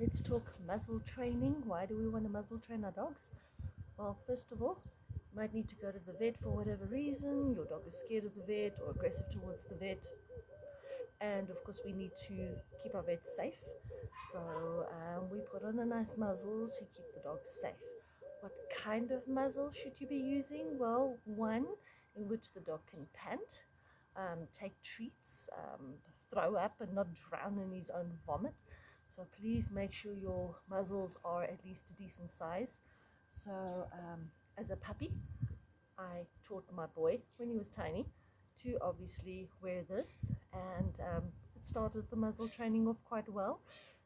let's talk muzzle training. Why do we want to muzzle train our dogs? Well, first of all, you might need to go to the vet for whatever reason. Your dog is scared of the vet or aggressive towards the vet. And of course, we need to keep our vets safe. So we put on a nice muzzle to keep the dogs safe. What kind of muzzle should you be using? Well, one in which the dog can pant, take treats, throw up and not drown in his own vomit. So please make sure your muzzles are at least a decent size. So as a puppy, I taught my boy when he was tiny to obviously wear this, and it started the muzzle training off quite well.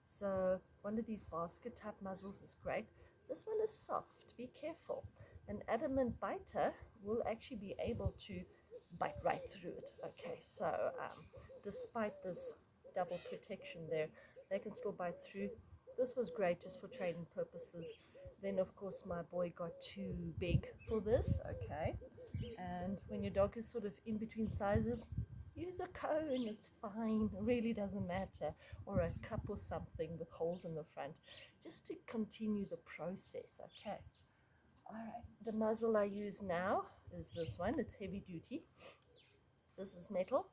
So one of these basket type muzzles is great. This one is soft, be careful. An adamant biter will actually be able to bite right through it. Okay, so despite this double protection there, they can still bite through. This was great just for training purposes. Then of course my boy got too big for this. Okay, and when your dog is sort of in between sizes, use a cone, it's fine, it really doesn't matter, or a cup or something with holes in the front, just to continue the process. Okay, all right, the muzzle I use now is this one. It's heavy duty. This is metal.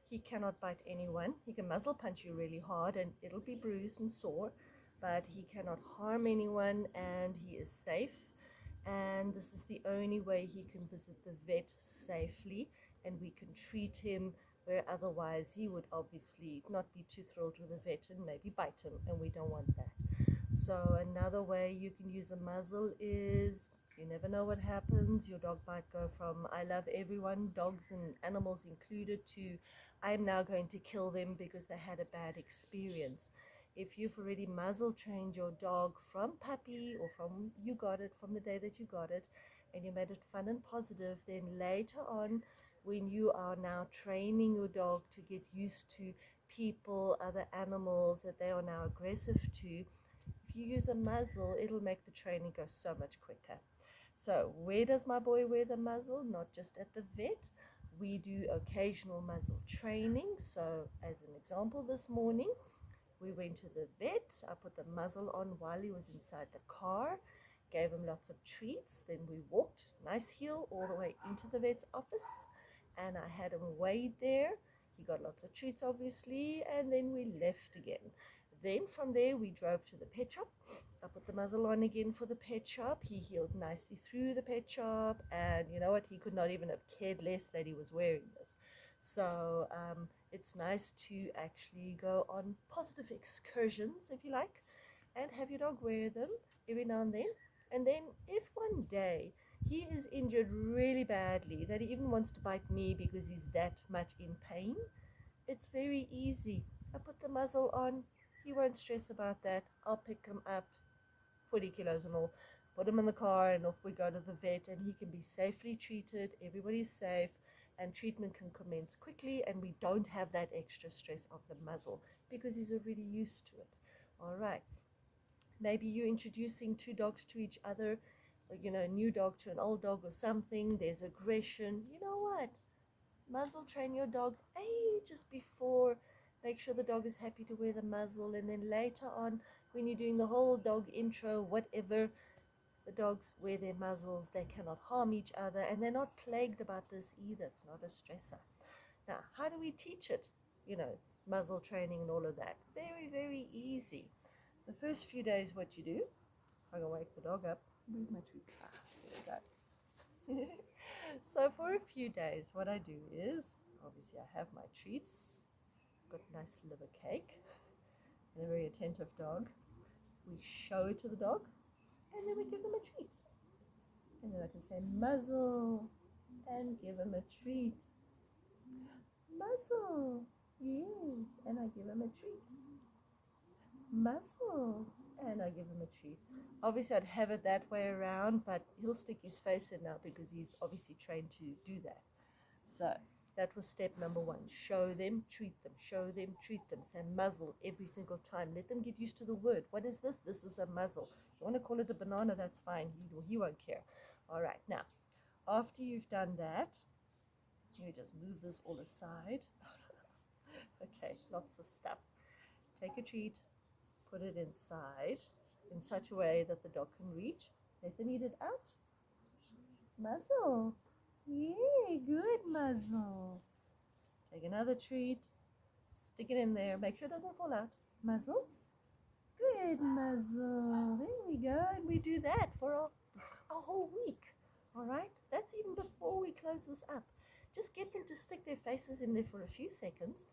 He cannot bite anyone. He can muzzle punch you really hard and it'll be bruised and sore, but he cannot harm anyone and he is safe. And this is the only way he can visit the vet safely and we can treat him, where otherwise he would obviously not be too thrilled with the vet and maybe bite him, and we don't want that. So another way you can use a muzzle is, you never know what happens. Your dog might go from I love everyone, dogs and animals included, to I'm now going to kill them because they had a bad experience. If you've already muzzle trained your dog from puppy, or from you got it from the day that you got it, and you made it fun and positive, then later on when you are now training your dog to get used to people, other animals that they are now aggressive to, if you use a muzzle, it'll make the training go so much quicker. So where does my boy wear the muzzle? Not just at the vet. We do occasional muzzle training. So as an example, this morning we went to the vet. I put the muzzle on while he was inside the car, gave him lots of treats. Then we walked nice heel all the way into the vet's office, and I had him weighed there. He got lots of treats obviously, and then we left again. Then from there we drove to the pet shop. I put the muzzle on again for the pet shop. He healed nicely through the pet shop, and you know what, he could not even have cared less that he was wearing this. So it's nice to actually go on positive excursions, if you like, and have your dog wear them every now and then. And then if one day he is injured really badly that he even wants to bite me because he's that much in pain, it's very easy. I put the muzzle on, he won't stress about that. I'll pick him up, 40 kilos and all, put him in the car, and off we go to the vet, and he can be safely treated. Everybody's safe, and treatment can commence quickly, and we don't have that extra stress of the muzzle because he's already used to it. All right. Maybe you're introducing two dogs to each other, or, you know, a new dog to an old dog or something. There's aggression. You know what? Muzzle train your dog ages before. Make sure the dog is happy to wear the muzzle, and then later on when you're doing the whole dog intro, whatever, the dogs wear their muzzles. They cannot harm each other, and they're not plagued about this either. It's not a stressor. Now, how do we teach it? You know, muzzle training and all of that. Very, very easy. The first few days, what you do, I'm gonna wake the dog up. Where's my treats? There we go. So for a few days, what I do is, obviously I have my treats, got nice liver cake, and a very attentive dog. We show it to the dog, and then we give them a treat. And then I can say muzzle, and give him a treat. Muzzle, yes, and I give him a treat. Muzzle, and I give him a treat. Obviously I'd have it that way around, but he'll stick his face in now because he's obviously trained to do that. So that was step number one. Show them, treat them, show them, treat them. Say muzzle every single time. Let them get used to the word. What is this? This is a muzzle. You want to call it a banana, that's fine. He won't care. All right, now after you've done that, you just move this all aside. Okay, lots of stuff. Take a treat, put it inside in such a way that the dog can reach. Let them eat it out. Muzzle. Yay, good Muzzle. Take another treat. Stick it in there. Make sure it doesn't fall out. Muzzle. Good Muzzle. There we go. And we do that for a whole week. All right? That's even before we close this up. Just get them to stick their faces in there for a few seconds.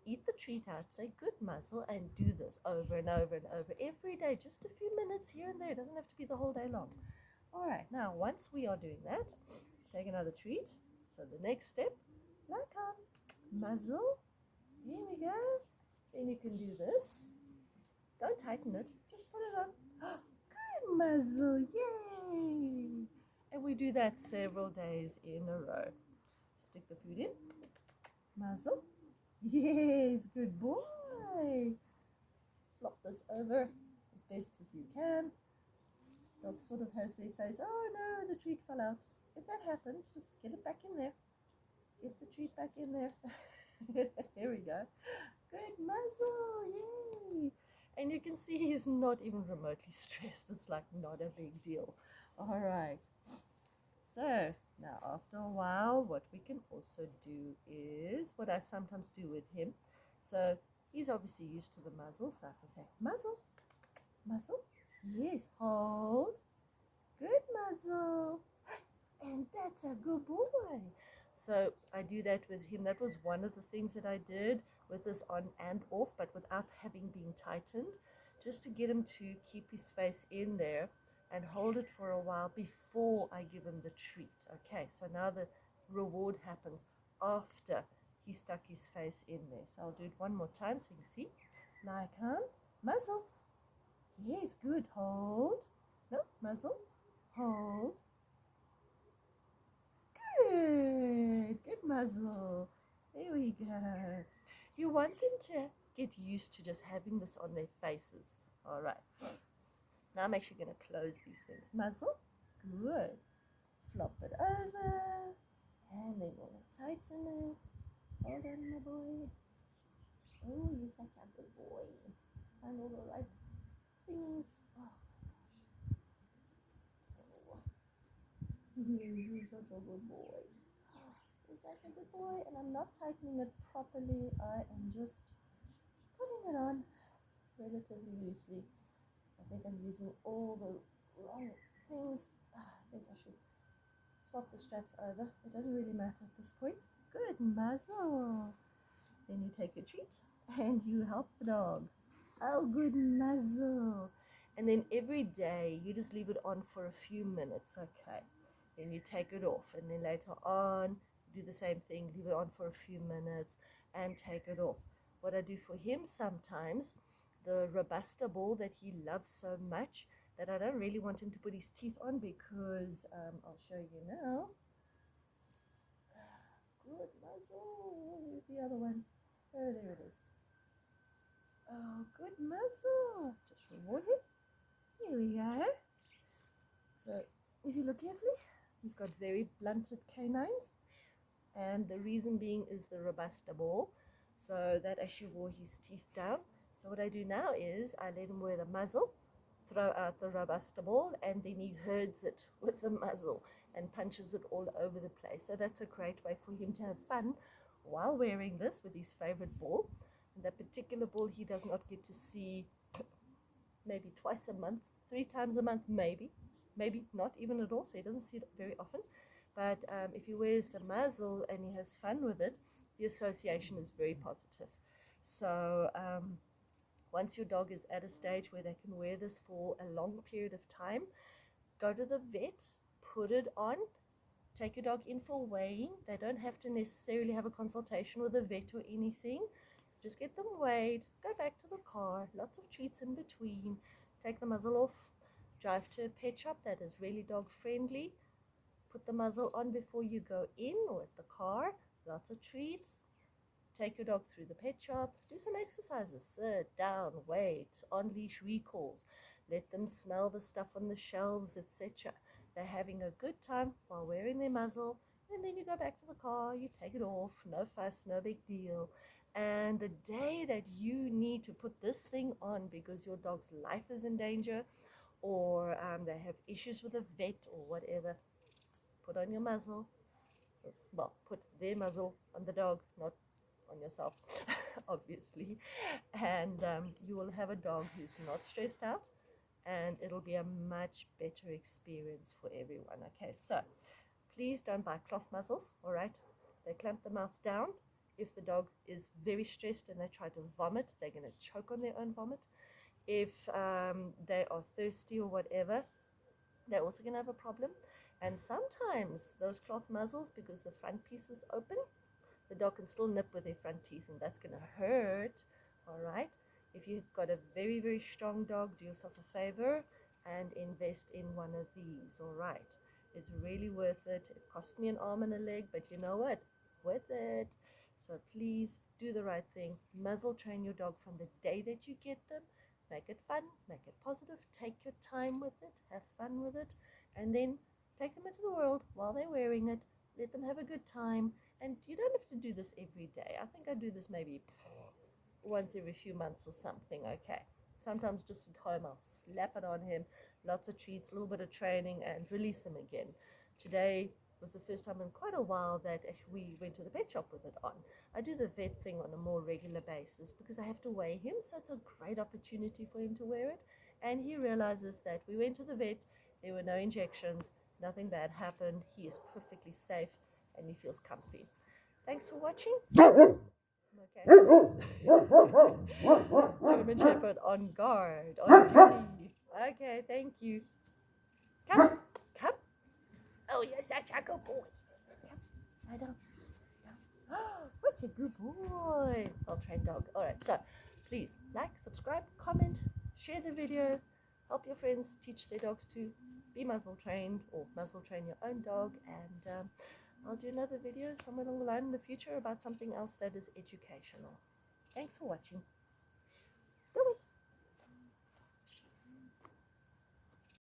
Eat the treat out, say good Muzzle, and do this over and over and over every day. Just a few minutes here and there. It doesn't have to be the whole day long. All right, now once we are doing that, take another treat. So the next step, Lycan, Muzzle. Here we go. Then you can do this. Don't tighten it. Just put it on. Good Muzzle. Yay. And we do that several days in a row. Stick the food in. Muzzle. Yes, good boy. Flop this over as best as you can. Dog sort of has their face. Oh no, the treat fell out. If that happens, just get it back in there. Get the treat back in there. There we go. Good Muzzle. Yay. And you can see he's not even remotely stressed. It's like not a big deal. All right. So now after a while, what we can also do is what I sometimes do with him. So he's obviously used to the muzzle. So I can say, Muzzle, Muzzle. Yes, hold. Good Muzzle. And that's a good boy. So I do that with him. That was one of the things that I did with this on and off, but without having been tightened, just to get him to keep his face in there and hold it for a while before I give him the treat. Okay, so now the reward happens after he stuck his face in there. So I'll do it one more time so you can see. Lycan, Muzzle. Yes, good. Hold. No, Muzzle. Hold. Good. Good Muzzle. There we go. You want them to get used to just having this on their faces. All right. Now I'm actually going to close these things. Muzzle. Good. Flop it over. And then we're going to tighten it. Hold on, my boy. Oh, you're such a good boy. Find all the right things. Oh, my gosh. You're such a good boy. You're such a good boy. And I'm not tightening it properly. I am just putting it on relatively loosely. I think I'm using all the wrong things. I think I should swap the straps over. It doesn't really matter at this point. Good Muzzle. Then you take your treat and you help the dog. Oh, good Muzzle. And then every day you just leave it on for a few minutes. Okay. Then you take it off, and then later on you do the same thing. Leave it on for a few minutes and take it off. What I do for him sometimes, the robusta ball that he loves so much, that I don't really want him to put his teeth on, because I'll show you now. Good Muzzle. Where's the other one? Oh, there it is. Oh, good Muzzle. Just reward him. Here we go. So if you look carefully, he's got very blunted canines, and the reason being is the robusta ball. So that actually wore his teeth down. So what I do now is I let him wear the muzzle, throw out the robusta ball, and then he herds it with the muzzle and punches it all over the place. So that's a great way for him to have fun while wearing this with his favorite ball. And that particular ball he does not get to see maybe twice a month, 3 times a month, maybe not even at all, so he doesn't see it very often. But if he wears the muzzle and he has fun with it, the association is very positive. So once your dog is at a stage where they can wear this for a long period of time, go to the vet, put it on, take your dog in for weighing. They don't have to necessarily have a consultation with a vet or anything. Just get them weighed, go back to the car, lots of treats in between, take the muzzle off, drive to a pet shop that is really dog friendly, put the muzzle on before you go in or at the car, lots of treats, take your dog through the pet shop, do some exercises, sit down, wait, on leash recalls, let them smell the stuff on the shelves, etc. They're having a good time while wearing their muzzle. And then you go back to the car, you take it off, no fuss, no big deal. And the day that you need to put this thing on because your dog's life is in danger, or they have issues with a vet or whatever, put on your muzzle. Well, put their muzzle on the dog, not on yourself, obviously. And you will have a dog who's not stressed out, and it'll be a much better experience for everyone. Okay, so please don't buy cloth muzzles, all right? They clamp the mouth down. If the dog is very stressed and they try to vomit, they're going to choke on their own vomit. If they are thirsty or whatever, they're also going to have a problem. And sometimes those cloth muzzles, because the front piece is open, the dog can still nip with their front teeth, and that's going to hurt, all right? If you've got a very, very strong dog, do yourself a favor and invest in one of these, all right? It's really worth it. It cost me an arm and a leg, but you know what? Worth it. So please do the right thing. Muzzle train your dog from the day that you get them. Make it fun, make it positive, take your time with it, have fun with it, and then take them into the world while they're wearing it. Let them have a good time. And you don't have to do this every day. I think I do this maybe once every few months or something, okay? Sometimes just at home, I'll slap it on him, lots of treats, a little bit of training, and release him again. Today was the first time in quite a while that we went to the pet shop with it on. I do the vet thing on a more regular basis because I have to weigh him, so it's a great opportunity for him to wear it. And he realizes that we went to the vet, there were no injections, nothing bad happened, he is perfectly safe, and he feels comfy. Thanks for watching. Okay. German Shepherd on guard, on duty. Okay, thank you. Come, come. Oh, you're such a good boy. Come, lie down. What's a good boy? Well-trained dog. All right, so please like, subscribe, comment, share the video, help your friends teach their dogs to be muzzle trained or muzzle train your own dog. And I'll do another video somewhere along the line in the future about something else that is educational. Thanks for watching.